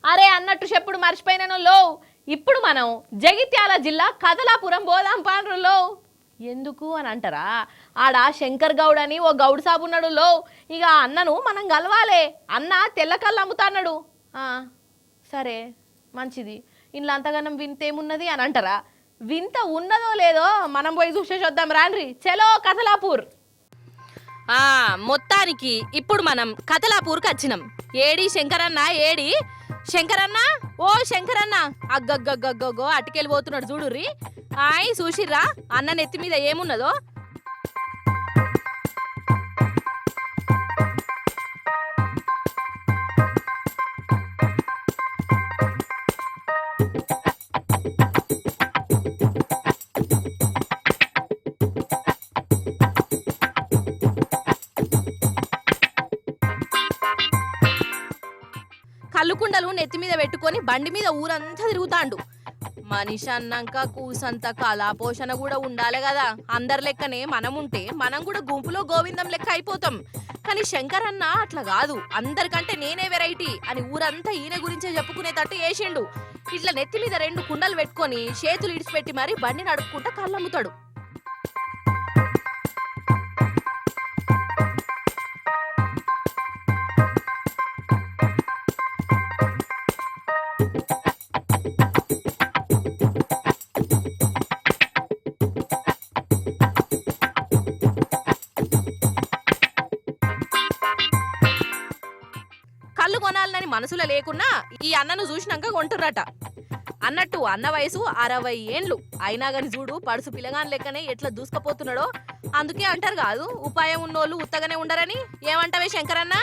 అరే అన్నట్టు చెప్పుడు మర్చిపోయినాను లో. ఇప్పుడు మనం జగిత్యాల జిల్లా కదలాపురం పోదాం పాండ్రులో. ఎందుకు అని అంటారా, ఆడ శంకర్ గౌడ్ అని ఓ గౌడ్ సాబు ఉన్నాడు లో. ఇక అన్నను మనం గలవాలే. అన్న తెల్లకల్లు అమ్ముతాన్నాడు. సరే మంచిది, ఇంట్లో అంతగానం వింతేమున్నది అని అంటారా. వింత ఉన్నదో లేదో మనం పోయి చూసేసి వద్దాం రాండ్రి. చలో కదలాపూర్. మొత్తానికి ఇప్పుడు మనం కతలాపూర్కి వచ్చినాం. ఏడి శంకరన్న, ఏడి శంకరన్న, ఓ శంకరన్న, అగ్గగ్గగ్గగ్గో అటుకెళ్ళిపోతున్నాడు చూడుర్రి. ఆయ్ చూసిర్రా అన్న నెత్తి మీద ఏమున్నదో. కళ్ళుకుండలు నెత్తి మీద పెట్టుకొని బండి మీద ఊరంతా తిరుగుతాండు. మనిషి అన్నాక కూసంత కళా పోషణ కూడా ఉండాలి కదా. అందరి లెక్కనే మనం ఉంటే మనం కూడా గుంపులో గోవిందం లెక్క అయిపోతాం. కానీ శంకర్ అన్న అట్లా కాదు, అందరికంటే నేనే వెరైటీ అని ఊరంతా ఈయన గురించే చెప్పుకునేటట్టు వేసిండు. ఇట్లా నెత్తి మీద 2 కుండలు పెట్టుకొని చేతులు ఇడిచిపెట్టి మరి బండి నడుపుకుంటా కళ్ళమ్ముతాడు. కళ్ళు కొనాలని మనసులో లేకున్నా ఈ అన్నను చూసినాక కొంటుర్రట. అన్నట్టు అన్న వయసు 60 ఏండ్లు అయినా గాని చూడు పడుసు పిల్లగాని లెక్కనే ఎట్లా దూసుకపోతున్నాడో. అందుకే అంటారు కాదు, ఉపాయం ఉన్నోళ్ళు ఉత్తగానే ఉండరని. ఏమంటావే శంకరన్న?